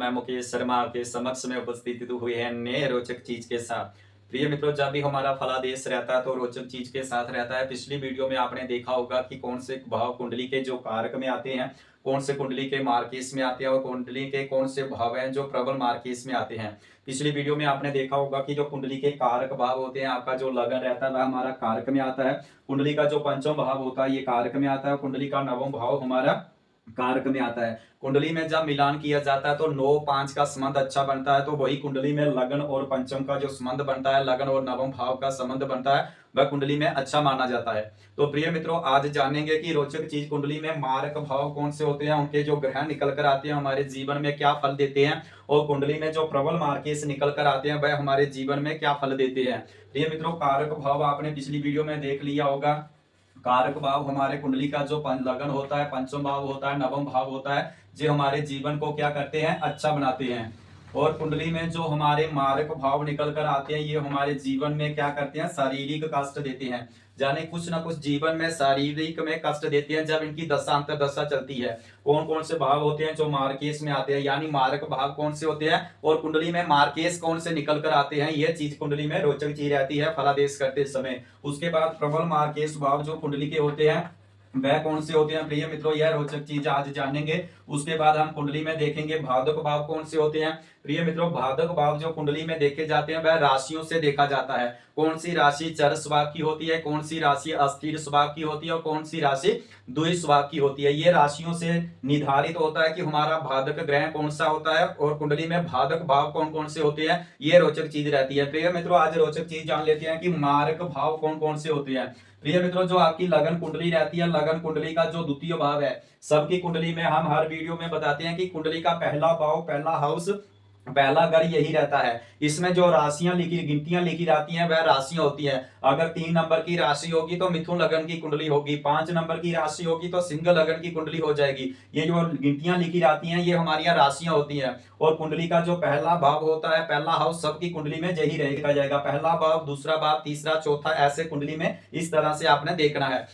मैं मुकेश शर्मा आपके समक्ष में उपस्थित हुए हैं नए रोचक चीज के साथ। प्रिय मित्रों, जब भी हमारा फलादेश रहता है तो रोचक चीज के साथ रहता है। पिछली वीडियो में आपने देखा होगा कि कौन से भाव कुंडली के जो कारक में आते हैं, कौन से कुंडली के मार्केस में आते हैं और कुंडली के कौन से भाव हैं जो प्रबल मार्केस में आते हैं। पिछली वीडियो में आपने देखा होगा कि जो कुंडली के कारक भाव होते हैं, आपका जो लगन रहता है वह हमारा कारक में आता है। कुंडली का जो पंचम भाव होता है ये कारक में आता है। कुंडली का नवम भाव हमारा कारक में आता है। कुंडली में जब मिलान किया जाता है तो 9-5 का संबंध अच्छा बनता है, तो वही कुंडली में लगन और पंचम का जो संबंध बनता है, लगन और नवम भाव का संबंध बनता है, वह कुंडली में अच्छा माना जाता है। तो प्रिय मित्रों, आज जानेंगे कि रोचक चीज कुंडली में मारक भाव कौन से होते हैं, उनके जो ग्रह निकल कर आते हैं हमारे जीवन में क्या फल देते हैं, और कुंडली में जो प्रबल मार्केस निकल कर आते हैं वह हमारे जीवन में क्या फल देते हैं। प्रिय मित्रों, कारक भाव आपने पिछली वीडियो में देख लिया होगा। कारक भाव हमारे कुंडली का जो लगन होता है, पंचम भाव होता है, नवम भाव होता है, जो हमारे जीवन को क्या करते हैं, अच्छा बनाते हैं। और कुंडली में जो हमारे मारक भाव निकल कर आते हैं ये हमारे जीवन में क्या करते हैं, शारीरिक कष्ट देते हैं। जाने कुछ ना कुछ जीवन में शारीरिक में कष्ट देते हैं जब इनकी दशा अंतर्दशा चलती है। कौन कौन से भाव होते हैं जो मार्केश में आते हैं, यानी मारक भाव कौन से होते हैं और कुंडली में मार्केश कौन से निकल कर आते हैं, ये चीज कुंडली में रोचक चीज रहती है फलादेश करते समय। उसके बाद प्रबल मार्केश भाव जो कुंडली के होते हैं वह कौन से होते हैं। प्रिय मित्रों, यह रोचक चीज आज जानेंगे। उसके बाद हम कुंडली में देखेंगे भादक भाव कौन से होते हैं। प्रिय मित्रों, भादक भाव जो कुंडली में देखे जाते हैं वह राशियों से देखा जाता है। कौन सी राशि चर स्वभाव की होती है, कौन सी राशि अस्थिर स्वभाव की होती है और कौन सी राशि द्वि स्वभाव की होती है, ये राशियों से निर्धारित होता है कि हमारा भादक ग्रह कौन सा होता है और कुंडली में भादक भाव कौन कौन से होते हैं। ये रोचक चीज रहती है। प्रिय मित्रों, आज रोचक चीज जान लेते हैं कि मारक भाव कौन कौन से होते हैं। प्रिय मित्रों, जो आपकी लगन कुंडली रहती है, लगन कुंडली का जो द्वितीय भाव है, सबकी कुंडली में हम हर वीडियो में बताते हैं कि कुंडली का पहला भाव, पहला हाउस, पहला घर यही रहता है। इसमें जो राशियां लिखी, गिनतियां लिखी जाती हैं वह राशियां होती हैं। अगर 3 नंबर की राशि होगी तो मिथुन लगन की कुंडली होगी, 5 नंबर की राशि होगी तो सिंह लगन की कुंडली हो जाएगी। ये जो गिनतियां लिखी जाती हैं ये हमारी राशियां होती हैं। और कुंडली का जो पहला भाव होता है, पहला हाउस, सबकी कुंडली में यही देखा जाएगा। पहला भाव, दूसरा भाव, तीसरा, चौथा, ऐसे कुंडली में इस तरह से आपने देखना है।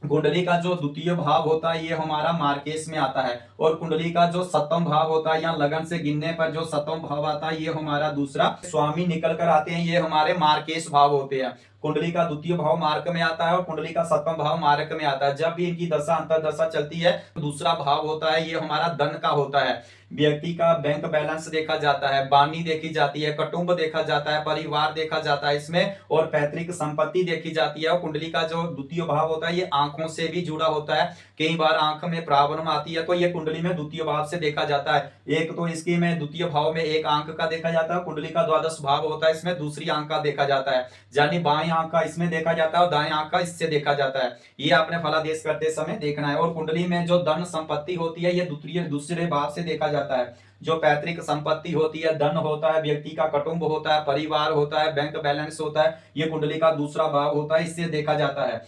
कुंडली का जो द्वितीय भाव होता है ये हमारा मार्केश में आता है। और कुंडली का जो सप्तम भाव होता है या लगन से गिनने पर जो सप्तम भाव आता है ये हमारा दूसरा स्वामी निकल कर आते हैं, ये हमारे मार्केश भाव होते हैं। कुंडली का द्वितीय भाव मार्क में आता है और कुंडली का सप्तम भाव मार्क में आता है। जब भी इनकी दशा अंतर्दशा चलती है तो दूसरा भाव होता है ये हमारा धन का होता है। व्यक्ति का बैंक बैलेंस देखा जाता है, बानी देखी जाती है, कुटुंब देखा जाता है, परिवार देखा जाता है इसमें, और पैतृक संपत्ति देखी जाती है। और कुंडली का जो द्वितीय भाव होता है ये आंखों से भी जुड़ा होता है। कई बार आंख में प्रॉब्लम आती है तो ये कुंडली में द्वितीय भाव से देखा जाता है। एक तो इसकी में द्वितीय भाव में एक आंख का देखा जाता है, कुंडली का द्वादश भाव होता है इसमें दूसरी आंख का देखा जाता है, यानी बाएं आंख का इसमें देखा जाता है और दाएं आंख का इससे देखा जाता है। ये आपने फलादेश करते समय देखना है। और कुंडली में जो धन संपत्ति होती है ये दूसरे भाव से देखा जाता है। जो पैतृक संपत्ति होती है, धन होता है, व्यक्ति का कुटुंब होता है, परिवार होता है, बैंक बैलेंस होता है, ये कुंडली का दूसरा भाव होता है, इससे देखा जाता है।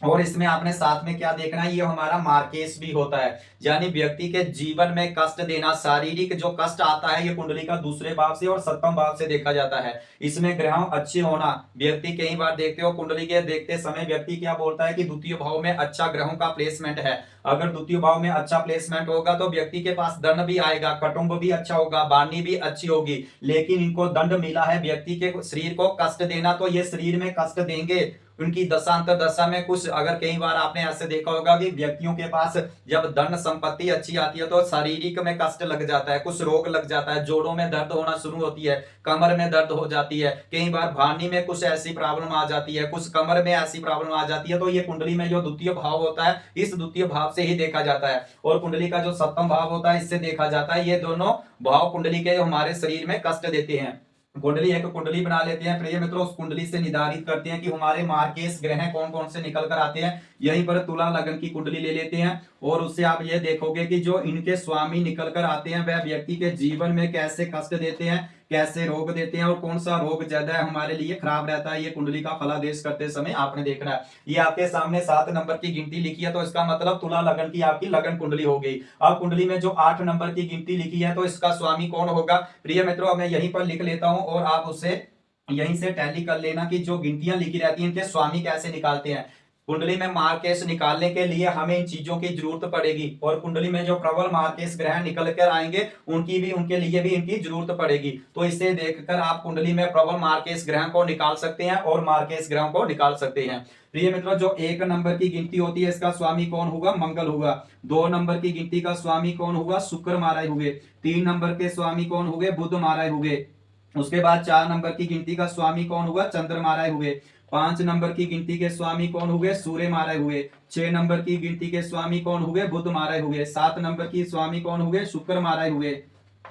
और इसमें आपने साथ में क्या देखना है, ये हमारा मार्केश भी होता है, यानी व्यक्ति के जीवन में कष्ट देना, शारीरिक जो कष्ट आता है ये कुंडली का दूसरे भाव से और सप्तम भाव से देखा जाता है। इसमें ग्रह अच्छे होना, व्यक्ति कई बार देखते हो कुंडली के देखते समय व्यक्ति क्या बोलता है कि द्वितीय भाव में अच्छा ग्रहों का प्लेसमेंट है। अगर द्वितीय भाव में अच्छा प्लेसमेंट होगा तो व्यक्ति के पास धन भी आएगा, कुटुंब भी अच्छा होगा, वाणी भी अच्छी होगी। लेकिन इनको दंड मिला है व्यक्ति के शरीर को कष्ट देना, तो ये शरीर में कष्ट देंगे। उनकी दशांतर दशा में कुछ, अगर कई बार आपने ऐसे देखा होगा कि व्यक्तियों के पास जब धन संपत्ति अच्छी आती है तो शारीरिक में कष्ट लग जाता है, कुछ रोग लग जाता है, जोड़ों में दर्द होना शुरू होती है, कमर में दर्द हो जाती है, कई बार भानी में कुछ ऐसी प्रॉब्लम आ जाती है, कुछ कमर में ऐसी प्रॉब्लम आ जाती है। तो ये कुंडली में जो द्वितीय भाव होता है इस द्वितीय भाव से ही देखा जाता है। और कुंडली का जो सप्तम भाव होता है इससे देखा जाता है। ये दोनों भाव कुंडली के हमारे शरीर में कष्ट देते हैं। कुंडली एक कुंडली बना लेते हैं प्रिय मित्रों, उस कुंडली से निर्धारित करते हैं कि हमारे मार्केश ग्रह कौन कौन से निकल कर आते हैं। यहीं पर तुला लगन की कुंडली ले लेते हैं और उससे आप ये देखोगे कि जो इनके स्वामी निकल कर आते हैं वह व्यक्ति के जीवन में कैसे कष्ट देते हैं, कैसे रोग देते हैं और कौन सा रोग ज्यादा है हमारे लिए खराब रहता है। ये कुंडली का फलादेश करते समय आपने देखना है। ये आपके सामने 7 नंबर की गिनती लिखी है तो इसका मतलब तुला लगन की आपकी लगन कुंडली हो गई। अब कुंडली में जो 8 नंबर की गिनती लिखी है तो इसका स्वामी कौन होगा। प्रिय मित्रों, मैं यहीं पर लिख लेता हूं और आप उससे यहीं से टैली कर लेना कि जो गिनतियां लिखी रहती हैं इनके स्वामी कैसे निकालते हैं। कुंडली में मार्केश निकालने के लिए हमें इन चीजों की जरूरत पड़ेगी, और कुंडली में जो प्रबल मार्केश ग्रह निकल कर आएंगे उनके लिए भी इनकी जरूरत पड़ेगी। तो इसे देखकर आप कुंडली में प्रबल मार्केश ग्रह को निकाल सकते हैं और मार्केश ग्रह को निकाल सकते हैं। प्रिय मित्रों, जो 1 नंबर की गिनती होती है इसका स्वामी कौन होगा? मंगल होगा। 2 नंबर की गिनती का स्वामी कौन होगा? शुक्र महाराज हुए। 3 नंबर के स्वामी कौन हुए? बुध महाराज हुए। उसके बाद 4 नंबर की गिनती का स्वामी कौन हुआ? चंद्र महाराज हुए। 5 नंबर की गिनती के स्वामी कौन हुए? सूर्य महाराज हुए। 6 नंबर की गिनती के स्वामी कौन हुए? बुध महाराज हुए। 7 नंबर की स्वामी कौन हुए? शुक्र महाराज हुए।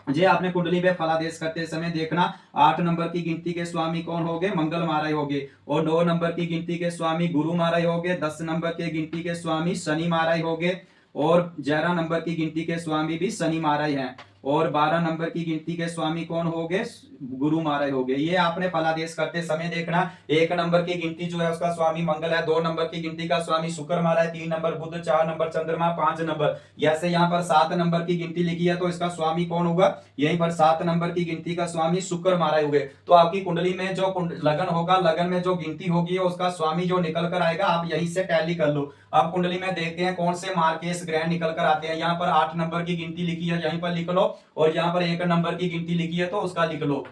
जे आपने कुंडली में फलादेश करते समय देखना, 8 नंबर की गिनती के स्वामी कौन हो गए? मंगल महाराज हो गए। और 9 नंबर की गिनती के स्वामी गुरु महाराज हो गए। 10 नंबर के गिनती के स्वामी शनि महाराज हो गए। और 11 नंबर की गिनती के स्वामी भी शनि महाराज हैं। और 12 नंबर की गिनती के स्वामी कौन हो गए? गुरु महाराज हो गए। ये आपने फलादेश करते समय देखना। 1 नंबर की गिनती जो है उसका स्वामी मंगल है। 2 नंबर की गिनती का स्वामी शुक्र महाराज। 3 नंबर बुध। 4 नंबर चंद्रमा। 5 नंबर, जैसे यहाँ पर 7 नंबर की गिनती लिखी है तो इसका स्वामी कौन होगा? यहीं पर 7 नंबर की गिनती का स्वामी शुक्र महाराज हुए। तो आपकी कुंडली में जो लगन होगा, लगन में जो गिनती होगी उसका स्वामी जो निकल कर आएगा, आप यहीं से टैली कर लो। आप कुंडली में देखते हैं कौन से मार्केश ग्रह निकल कर आते हैं। यहाँ पर 8 नंबर की गिनती लिखी है, यहीं पर लिख लो। और यहाँ पर 1 नंबर की गिनती लिखी है तो उसका लिख लो।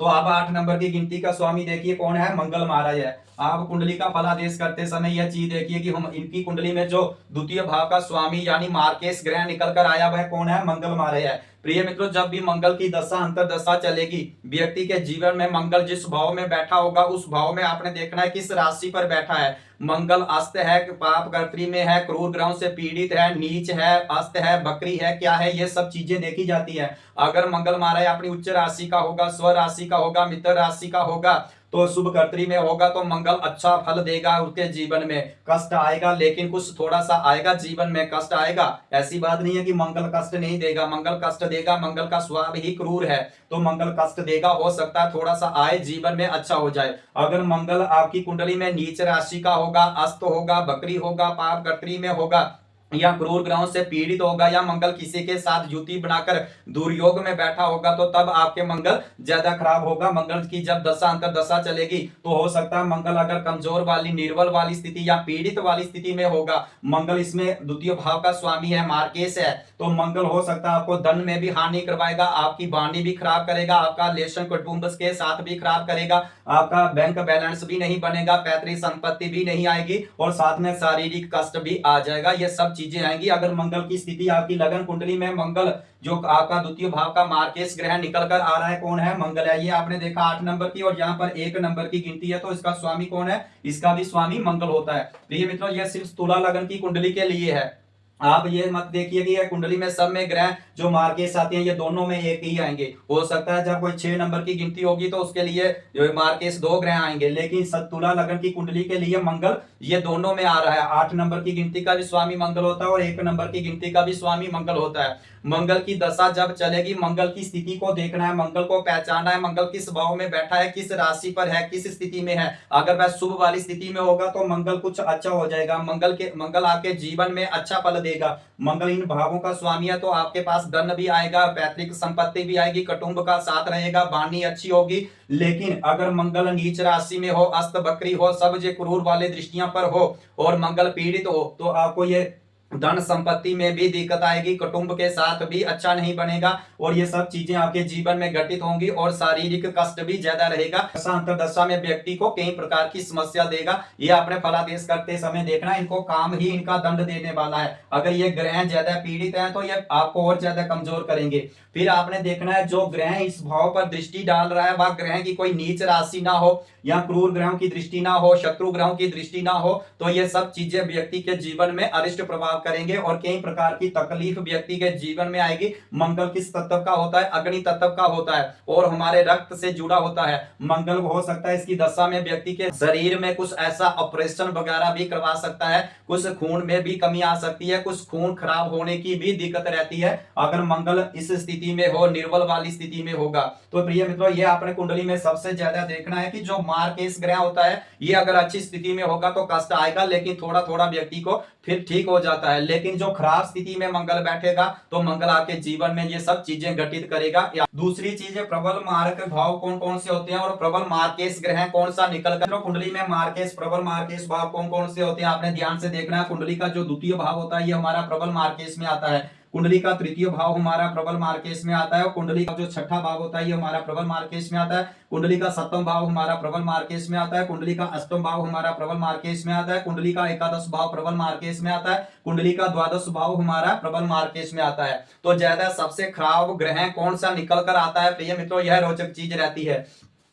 तो अब 8 नंबर की गिनती का स्वामी देखिए कौन है? मंगल महाराज है। आप कुंडली का फलादेश करते समय यह चीज देखिए कि हम इनकी कुंडली में जो द्वितीय भाव का स्वामी यानी मार्केश ग्रह निकल कर आया वह कौन है? मंगल महाराज है। प्रिय मित्रों, जब भी मंगल की दशा अंतरदशा चलेगी, व्यक्ति के जीवन में मंगल जिस भाव में बैठा होगा उस भाव में आपने देखना है किस राशि पर बैठा है। मंगल अस्त है, पाप कर्त्री में है, क्रूर ग्रहों से पीड़ित है, नीच है, अस्त है, बकरी है, क्या है, ये सब चीजें देखी जाती है। अगर मंगल महाराज अपनी उच्च राशि का होगा, स्व राशि का होगा, मित्र राशि का होगा, तो शुभ कर्त्री में होगा तो मंगल अच्छा फल देगा। उसके जीवन में कष्ट आएगा, लेकिन कुछ थोड़ा सा आएगा, जीवन में कष्ट आएगा। ऐसी बात नहीं है कि मंगल कष्ट नहीं देगा, मंगल कष्ट देगा। मंगल का स्वभाव ही क्रूर है तो मंगल कष्ट देगा। हो सकता है थोड़ा सा आए, जीवन में अच्छा हो जाए। अगर मंगल आपकी कुंडली में नीच राशि का होगा, अस्त होगा, बकरी होगा, पाप कर्त्री में होगा, या क्रूर ग्रहों से पीड़ित होगा, या मंगल किसी के साथ युति बनाकर दुर्योग में बैठा होगा, तो तब आपके मंगल ज्यादा खराब होगा। मंगल की जब दशा अंतर दशा चलेगी तो हो सकता है मंगल अगर कमजोर वाली, निर्बल वाली स्थिति या पीड़ित वाली स्थिति में होगा, मंगल इसमें द्वितीय भाव का स्वामी है, मार्केश है, तो मंगल हो सकता है आपको धन में भी हानि करवाएगा, आपकी वाणी भी खराब करेगा, आपका रिलेशन कुटुंब के साथ भी खराब करेगा, आपका बैंक बैलेंस भी नहीं बनेगा, पैतृक संपत्ति भी नहीं आएगी, और साथ में शारीरिक कष्ट भी आ जाएगा। ये सब चीजें आएंगी अगर मंगल की स्थिति आपकी लगन कुंडली में मंगल जो आपका द्वितीय भाव का मार्केश ग्रह निकल कर आ रहा है, कौन है? मंगल है। ये आपने देखा 8 नंबर की, और यहाँ पर 1 नंबर की गिनती है तो इसका स्वामी कौन है? इसका भी स्वामी मंगल होता है। प्रिय मित्रों, यह सिर्फ तुला लगन की कुंडली के लिए है। आप ये मत देखिए कि ये कुंडली में सब में ग्रह जो मार्केश आते हैं ये दोनों में एक ही आएंगे। हो सकता है जब कोई 6 नंबर की गिनती होगी तो उसके लिए मार्केश 2 ग्रह आएंगे, लेकिन तुला लगन की कुंडली के लिए मंगल ये दोनों में आ रहा है। 8 नंबर की गिनती का भी स्वामी मंगल होता है और 1 नंबर की गिनती का भी स्वामी मंगल होता है। मंगल की दशा जब चलेगी, मंगल की स्थिति को देखना है, मंगल को पहचानना है, मंगल किस भाव में बैठा है, किस राशि पर है, किस स्थिति में है। अगर वह शुभ वाली स्थिति में होगा तो मंगल कुछ अच्छा हो जाएगा, मंगल आपके जीवन में अच्छा फल देगा। मंगल इन भावों का स्वामी है तो आपके पास धन भी आएगा, पैतृक संपत्ति भी आएगी, कुटुंब का साथ रहेगा, वाणी अच्छी होगी। लेकिन अगर मंगल नीच राशि में हो, अस्त बकरी हो, सब जे क्रूर वाले दृष्टियां पर हो और मंगल पीड़ित हो, तो आपको ये धन संपत्ति में भी दिक्कत आएगी, कुटुंब के साथ भी अच्छा नहीं बनेगा, और ये सब चीजें आपके जीवन में घटित होंगी, और शारीरिक कष्ट भी ज्यादा रहेगा। अंतरदशा में व्यक्ति को कई प्रकार की समस्या देगा। ये आपने फलादेश करते समय देखना, इनको काम ही इनका दंड देने वाला है। अगर ये ग्रह ज्यादा पीड़ित है तो ये आपको और ज्यादा कमजोर करेंगे। फिर आपने देखना है जो ग्रह इस भाव पर दृष्टि डाल रहा है वह ग्रह की कोई नीच राशि ना हो, या क्रूर ग्रहों की दृष्टि ना हो, शत्रु ग्रहों की दृष्टि ना हो, तो ये सब चीजें व्यक्ति के जीवन में अरिष्ट प्रभाव करेंगे और कई प्रकार की तकलीफ व्यक्ति के जीवन में आएगी। मंगल किस तत्व का होता है? अग्नि तत्व का होता है और हमारे रक्त से जुड़ा होता है। मंगल हो सकता है इसकी दशा में व्यक्ति के शरीर में कुछ ऐसा ऑपरेशन वगैरह भी करवा सकता है, कुछ खून में भी कमी आ सकती है, कुछ खून खराब होने की भी दिक्कत रहती है अगर मंगल इस स्थिति में हो, निर्बल वाली स्थिति में होगा। तो प्रिय मित्रों, ये आपने कुंडली में सबसे ज्यादा देखना है कि जो मार्केश ग्रह होता है ये अगर अच्छी स्थिति में होगा तो कष्ट आएगा, लेकिन थोड़ा थोड़ा व्यक्ति को फिर ठीक हो जाता है। लेकिन जो खराब स्थिति में मंगल बैठेगा तो मंगल आपके जीवन में ये सब चीजें घटित करेगा। दूसरी चीज है प्रबल मार्क भाव कौन कौन से होते हैं और प्रबल मार्केश ग्रह कौन सा निकल कर कुंडली में मार्केश प्रबल मार्केश भाव कौन कौन से होते हैं आपने ध्यान से देखना है। कुंडली का जो द्वितीय भाव होता है ये हमारा प्रबल मार्केश में आता है। कुंडली का तृतीय भाव हमारा प्रबल मार्केश में आता है और कुंडली का जो छठा भाव होता है ये हमारा प्रबल मार्केश में आता है। कुंडली का सप्तम भाव हमारा प्रबल मार्केश में आता है। कुंडली का अष्टम भाव हमारा प्रबल मार्केश में आता है। कुंडली का एकादश भाव प्रबल मार्केश में आता है। कुंडली का द्वादश भाव हमारा प्रबल मार्केश में आता है। तो ज्यादा सबसे खराब ग्रह कौन सा निकल कर आता है प्रिय मित्रों, यह रोचक चीज रहती है।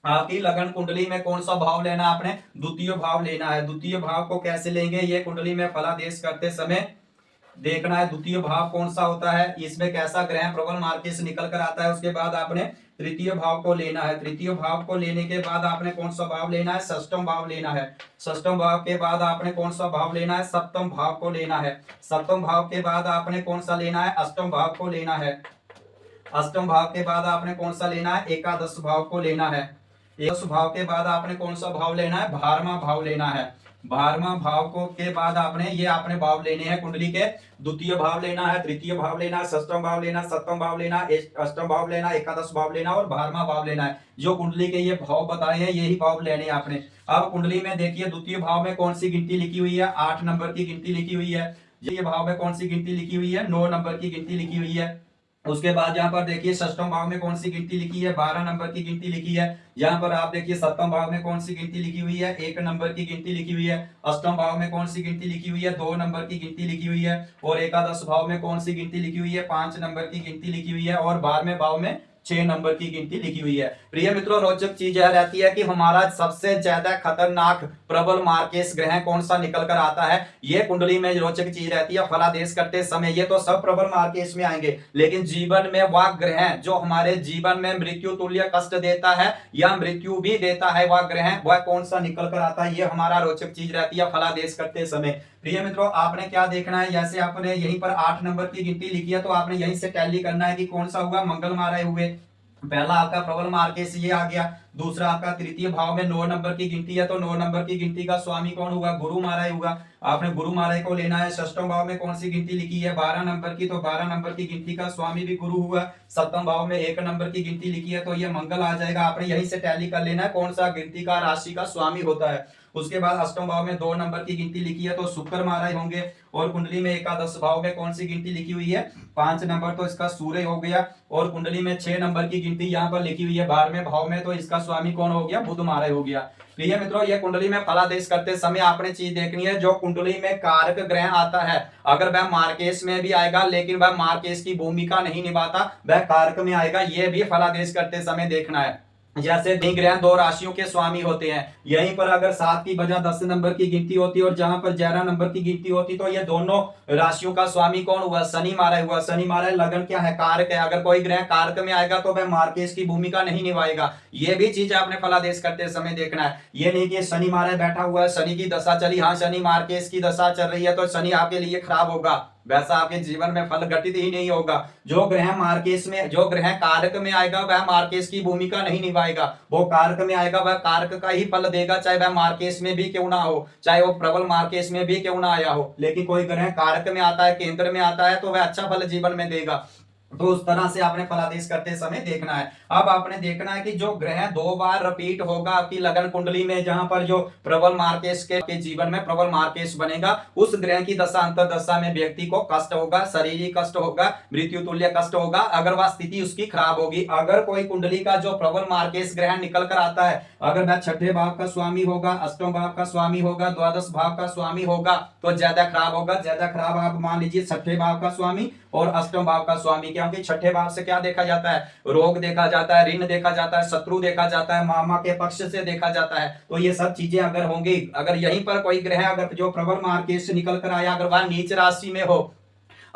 आपकी लगन कुंडली में कौन सा भाव लेना आपने, द्वितीय भाव लेना है। द्वितीय भाव को कैसे लेंगे, ये कुंडली में फलादेश करते समय देखना है द्वितीय भाव कौन सा होता है, इसमें कैसा ग्रह प्रबल मार्केश निकल कर आता है। उसके बाद आपने तृतीय भाव को लेना है। तृतीय भाव को लेने के बाद आपने कौन सा भाव लेना है, षष्ठम भाव लेना है। षष्ठम भाव के बाद आपने कौन सा भाव लेना है, सप्तम भाव को लेना है। सप्तम भाव के बाद आपने कौन सा लेना है, अष्टम भाव को लेना है। अष्टम भाव के बाद आपने कौन सा लेना है, एकादश भाव को लेना है। एकादश भाव के बाद आपने कौन सा भाव लेना है, 12वां भाव लेना है। 12वां भाव को के बाद आपने ये आपने भाव लेने हैं कुंडली के, द्वितीय भाव लेना है, तृतीय भाव लेना है, षष्ठम भाव लेना, सप्तम भाव लेना, अष्टम भाव लेना, एकादश भाव लेना और 12वां भाव लेना है। जो कुंडली के ये भाव बताए हैं यही भाव लेने हैं आपने। अब कुंडली में देखिए द्वितीय भाव में कौन सी गिनती लिखी हुई है, 8 नंबर की गिनती लिखी हुई है। ये भाव में कौन सी गिनती लिखी हुई है, 9 नंबर की गिनती लिखी हुई है। उसके बाद यहाँ पर देखिए षष्ठम भाव में कौन सी गिनती लिखी है, 12 नंबर की गिनती लिखी है। यहाँ पर आप देखिए सप्तम भाव में कौन सी गिनती लिखी हुई है, 1 नंबर की गिनती लिखी हुई है। अष्टम भाव में कौन सी गिनती लिखी हुई है, 2 नंबर की गिनती लिखी हुई है। और एकादश भाव में कौन सी गिनती लिखी हुई है, 5 नंबर की गिनती लिखी हुई है। और 12वें भाव में 6 नंबर की गिनती लिखी हुई है। प्रिय मित्रों रोचक चीज यह रहती है कि हमारा सबसे ज्यादा खतरनाक प्रबल मार्केश ग्रह कौन सा निकल कर आता है, ये कुंडली में रोचक चीज रहती है। फलादेश करते समय ये तो सब प्रबल मार्केश में आएंगे, लेकिन जीवन में वह ग्रह जो हमारे जीवन में मृत्यु तुल्य कष्ट देता है या मृत्यु भी देता है, वह ग्रह वह कौन सा निकल कर आता है, ये हमारा रोचक चीज रहती है फलादेश करते समय। प्रिय मित्रों आपने क्या देखना है, जैसे आपने यहीं पर 8 नंबर की गिनती लिखी है तो आपने यहीं से टैली करना है कि कौन सा होगा, मंगल मारे हुए। पहला आपका प्रबल मार्केश ये आ गया। दूसरा आपका तृतीय भाव में 9 नंबर की गिनती है तो 9 नंबर की गिनती का स्वामी कौन होगा, गुरु महाराज होगा। आपने गुरु महाराज को लेना है। षष्ठम भाव में कौन सी गिनती लिखी है, 12 नंबर की, तो 12 नंबर की गिनती का स्वामी भी गुरु हुआ। सप्तम भाव में 1 नंबर की गिनती लिखी है तो ये मंगल आ जाएगा। आपने यहीं से टैली कर लेना है कौन सा गिनती का राशि का स्वामी होता है। उसके बाद अष्टम भाव में 2 नंबर की गिनती लिखी है तो शुक्र महाराज होंगे। और कुंडली में एकादश भाव में कौन सी गिनती लिखी हुई है, 5 नंबर, तो इसका सूर्य हो गया। और कुंडली में 6 नंबर की गिनती यहाँ पर लिखी हुई है 12वें भाव में, तो इसका स्वामी कौन हो गया, बुध महाराज हो गया। प्रिय मित्रों ये कुंडली में फलादेश करते समय आपने चीज देखनी है, जो कुंडली में कारक ग्रह आता है अगर वह मार्केश में भी आएगा लेकिन वह मार्केश की भूमिका नहीं निभाता, वह कारक में आएगा, यह भी फलादेश करते समय देखना है। जैसे ग्रह 2 राशियों के स्वामी होते हैं, यहीं पर अगर 7 की बजाय 10 नंबर की गिनती होती और जहां पर 11 नंबर की गिनती होती तो ये दोनों राशियों का स्वामी कौन हुआ, शनि महाराज हुआ। शनि महाराज लगन क्या है, कारक है। अगर कोई ग्रह कारक में आएगा तो वह मार्केश की भूमिका नहीं निभाएगा। ये भी चीज आपने फलादेश करते समय देखना है। ये नहीं कि शनि महाराज बैठा हुआ है, शनि की दशा चली, हाँ शनि मार्केश की दशा चल रही है तो शनि आपके लिए खराब होगा, वैसा आपके जीवन में फल घटित ही नहीं होगा। जो ग्रह मार्केश में, जो ग्रह कारक में आएगा वह मार्केश की भूमिका नहीं निभाएगा, वो कारक में आएगा वह कारक का ही फल देगा, चाहे वह मार्केश में भी क्यों ना हो, चाहे वो प्रबल मार्केश में भी क्यों ना आया हो। लेकिन कोई ग्रह कारक में आता है, केंद्र में आता है तो वह अच्छा फल जीवन में देगा। तो उस तरह से आपने फलादेश करते समय देखना है। अब आपने देखना है कि जो ग्रह 2 बार रिपीट होगा आपकी लगन कुंडली में, जहां पर जो प्रबल मार्केश के जीवन में प्रबल मार्केश बनेगा, उस ग्रह की दशा अंतर दशा में व्यक्ति को कष्ट होगा, शारीरिक कष्ट होगा, मृत्यु तुल्य कष्ट होगा, अगर वह स्थिति उसकी खराब होगी। अगर कोई कुंडली का जो प्रबल मार्केश ग्रह निकल कर आता है, अगर वह 6ठे भाव का स्वामी होगा, अष्टम भाव का स्वामी होगा, द्वादश भाव का स्वामी होगा तो ज्यादा खराब होगा। ज्यादा खराब आप मान लीजिए 6ठे भाव का स्वामी और अष्टम भाव का स्वामी, क्योंकि 6ठे भाव से क्या देखा जाता है, रोग देखा जाता है, ऋण देखा जाता है, शत्रु देखा जाता है, मामा के पक्ष से देखा जाता है। तो ये सब चीजें अगर होंगी, अगर यहीं पर कोई ग्रह अगर जो प्रबल मार्केश निकल कर आया, अगर वह नीच राशि में हो,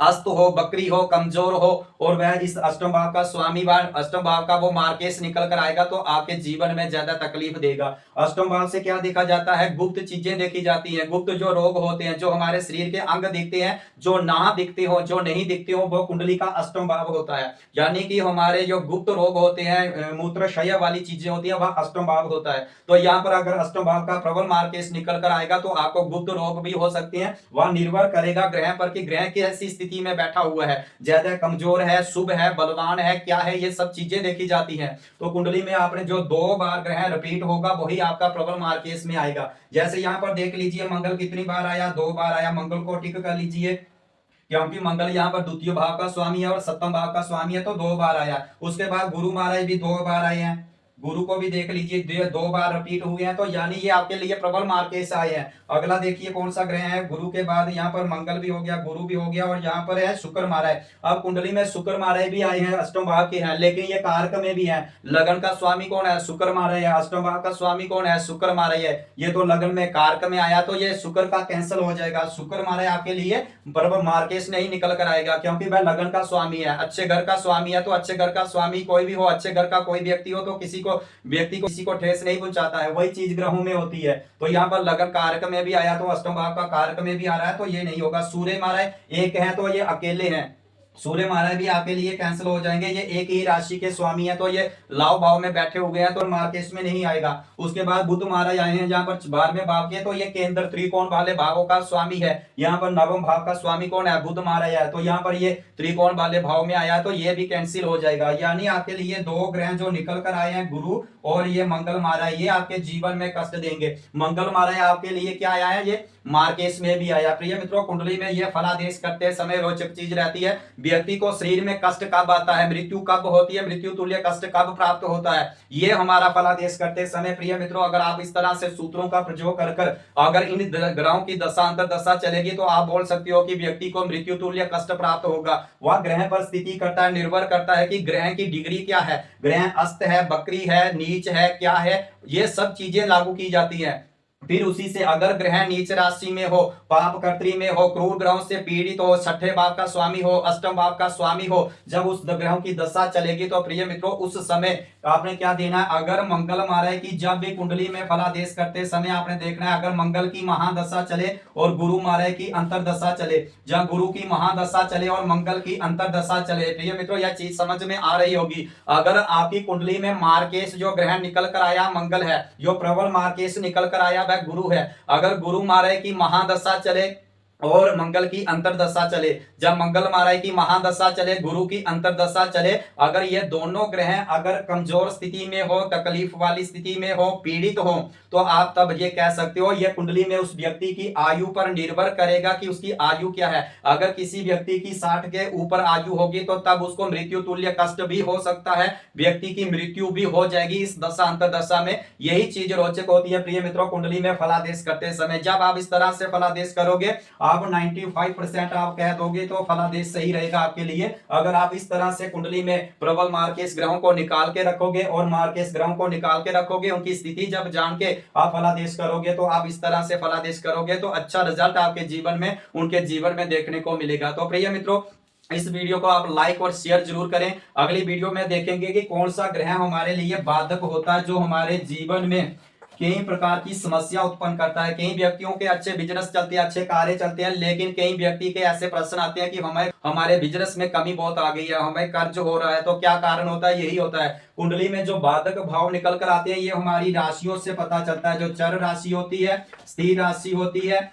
अस्त हो, बकरी हो, कमजोर हो और वह इस अष्टम भाव का स्वामी अष्टम भाव का वो मार्केश निकल कर आएगा तो आपके जीवन में ज्यादा तकलीफ देगा। अष्टम भाव से क्या देखा जाता है, गुप्त चीजें देखी जाती हैं, गुप्त जो रोग होते हैं, जो हमारे शरीर के अंग दिखते हैं, जो ना दिखते हो, जो नहीं दिखते हो, वो कुंडली का अष्टम भाव होता है। यानी कि हमारे जो गुप्त रोग होते हैं, मूत्रशय वाली चीजें होती है, वह अष्टम भाव होता है। तो यहाँ पर अगर अष्टम भाव का प्रबल मार्केश निकल कर आएगा तो आपको गुप्त रोग भी हो सकते हैं। वह निर्भर करेगा ग्रह पर कि ग्रह कैसी स्थिति में बैठा हुआ है, ज्यादा कमजोर है, शुभ है, बलवान है, क्या है, ये सब चीजें देखी जाती हैं। तो कुंडली में आपने जो 2 बार ग्रह रिपीट होगा वही आपका प्रबल मार्केश में आएगा। जैसे यहाँ पर देख लीजिए मंगल कितनी बार आया, 2 बार आया। मंगल को टिक कर लीजिए क्योंकि मंगल यहाँ पर द्वितीय भाव का स्वामी है और सप्तम भाव का स्वामी है, तो 2 बार आया। उसके बाद गुरु महाराज भी 2 बार आए हैं, गुरु को भी देख लीजिए 2 बार रिपीट हुए हैं, तो यानी ये आपके लिए प्रबल मार्केश आए हैं। अगला देखिए कौन सा ग्रह है, गुरु के बाद यहाँ पर मंगल भी हो गया, गुरु भी हो गया और यहाँ पर है शुक्र महाराज। अब कुंडली में शुक्र महाराज भी आए हैं, अष्टम भाव के हैं, लेकिन ये कारक में भी है। लगन का स्वामी कौन है, शुक्र महाराज है। अष्टम भाव का स्वामी कौन है, शुक्र महाराज है। ये तो लगन में कारक में आया तो ये शुक्र का कैंसिल हो जाएगा। शुक्र महाराज आपके लिए प्रबल मार्केश नहीं निकल कर आएगा क्योंकि वह लगन का स्वामी है, अच्छे घर का स्वामी है। तो अच्छे घर का स्वामी कोई भी हो, अच्छे घर का कोई व्यक्ति हो, तो किसी को ठेस नहीं पहुंचाता है, वही चीज ग्रहों में होती है। तो यहाँ पर लगन कारक में भी आया तो अष्टम भाव का कारक में भी आ रहा है, तो ये नहीं होगा। सूर्य महाराज एक है तो ये अकेले हैं, सूर्य महाराज भी आपके लिए कैंसिल हो जाएंगे। ये एक ही राशि के स्वामी है तो ये लाभ भाव में बैठे हुए हैं तो मार्केश में नहीं आएगा। उसके बाद बुध महाराज आए हैं जहां पर 12वें भाव के, तो ये केंद्र त्रिकोण वाले भावों का स्वामी है। यहाँ पर 9वें भाव का स्वामी कौन है, बुध महाराज है। तो यहाँ पर ये त्रिकोण वाले भाव में आया तो ये भी कैंसिल हो जाएगा। यानी आपके लिए 2 ग्रह जो निकल कर आए हैं, गुरु और ये मंगल महाराज, ये आपके जीवन में कष्ट देंगे। मंगल महाराज आपके लिए क्या आया है, ये मार्केश में भी आया। प्रिय मित्रों, कुंडली में यह फलादेश करते समय रोचक चीज रहती है, व्यक्ति को शरीर में कष्ट कब आता है, मृत्यु कब होती है, मृत्यु तुल्य कष्ट कब प्राप्त होता है, ये हमारा फलादेश करते समय। प्रिय मित्रों, अगर आप इस तरह से सूत्रों का प्रयोग कर अगर इन ग्रहों की दशा अंतर दशा चलेगी तो आप बोल सकते हो कि व्यक्ति को मृत्यु तुल्य कष्ट प्राप्त होगा। वह ग्रह पर स्थिति करता है, निर्भर करता है कि ग्रह की डिग्री क्या है, ग्रह अस्त है, बकरी है, नीच है, क्या है, ये सब चीजें लागू की जाती है। फिर उसी से अगर ग्रह नीच राशि में हो, पाप कर्त्री में हो, क्रूर ग्रहों से पीड़ित हो, 6ठे भाव का स्वामी हो, अष्टम भाव का स्वामी हो, जब उस ग्रहों की दशा चलेगी तो प्रिय मित्रों उस समय आपने क्या देना है। अगर मंगल महाराज की जब भी कुंडली में फलादेश करते समय आपने देखना है, अगर मंगल की महादशा चले और गुरु महाराज की अंतरदशा चले, जब गुरु की महादशा चले और मंगल की अंतरदशा चले, प्रिय मित्रों यह चीज समझ में आ रही होगी। अगर आपकी कुंडली में मार्केश जो ग्रह निकल कर आया मंगल है, जो प्रबल मार्केश निकल कर आया वह गुरु है। अगर गुरु महाराज की महादशा चले और मंगल की अंतरदशा चले, जब मंगल महाराज की महादशा चले, गुरु की अंतरदशा चले, अगर ये दोनों ग्रह अगर कमजोर स्थिति में हो, तकलीफ वाली स्थिति में हो, पीड़ित हो, तो आप तब ये कह सकते हो ये कुंडली में उस व्यक्ति की आयु पर निर्भर करेगा कि उसकी आयु क्या है। अगर किसी व्यक्ति की 60 के ऊपर आयु होगी तो तब उसको मृत्यु तुल्य कष्ट भी हो सकता है, व्यक्ति की मृत्यु भी हो जाएगी इस दशा अंतरदशा में। यही चीज रोचक होती है प्रिय मित्रों कुंडली में फलादेश करते समय। जब आप इस तरह से फलादेश करोगे, आप 95% आप कह दोगे तो फलादेश सही रहेगा आपके लिए। अगर आप इस तरह से कुंडली में प्रबल मार्केश ग्रहों को निकाल के रखोगे और मार्केश ग्रहों को निकाल के रखोगे, उनकी स्थिति जब जान के आप फलादेश करोगे, तो आप इस तरह से फलादेश करोगे तो अच्छा रिजल्ट आपके जीवन में, उनके जीवन में देखने को मिलेगा। तो प्रिय मित्रों इस वीडियो को आप लाइक और शेयर जरूर करें। अगली वीडियो में देखेंगे कि कौन सा ग्रह हमारे लिए बाधक होता है, जो हमारे जीवन में कई प्रकार की समस्या उत्पन्न करता है। कई व्यक्तियों के अच्छे बिजनेस चलते हैं, अच्छे कार्य चलते हैं, लेकिन कई व्यक्ति के ऐसे प्रश्न आते हैं कि हमारे बिजनेस में कमी बहुत आ गई है, हमें कर्ज हो रहा है, तो क्या कारण होता है। यही होता है, कुंडली में जो बाधक भाव निकल कर आते हैं ये हमारी राशियों से पता चलता है। जो चर राशि होती है, स्थिर राशि होती है,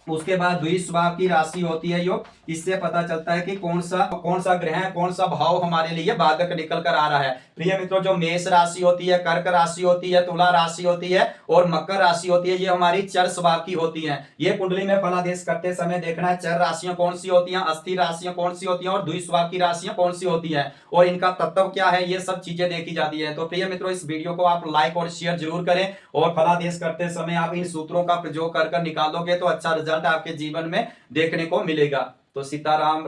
उसके बाद द्विस्वभाव की राशि होती है योग, इससे पता चलता है कि कौन सा ग्रह, कौन सा भाव हमारे लिए बाधक निकल कर आ रहा है। प्रिय मित्रों, जो मेष राशि होती है, कर्क राशि होती है, तुला राशि होती है और मकर राशि होती है, ये हमारी चर स्वभाव की होती है। ये कुंडली में फलादेश करते समय देखना है चर राशियां कौन सी होती हैं, अस्थिर राशियां कौन सी होती हैं और द्विस्वभाव की राशियां कौन सी होती है और इनका तत्व क्या है, ये सब चीजें देखी जाती है। तो प्रिय मित्रों इस वीडियो को आप लाइक और शेयर जरूर करें और फलादेश करते समय आप इन सूत्रों का प्रयोग कर निकालोगे तो अच्छा रिजल्ट आपके जीवन में देखने को मिलेगा। तो सीताराम।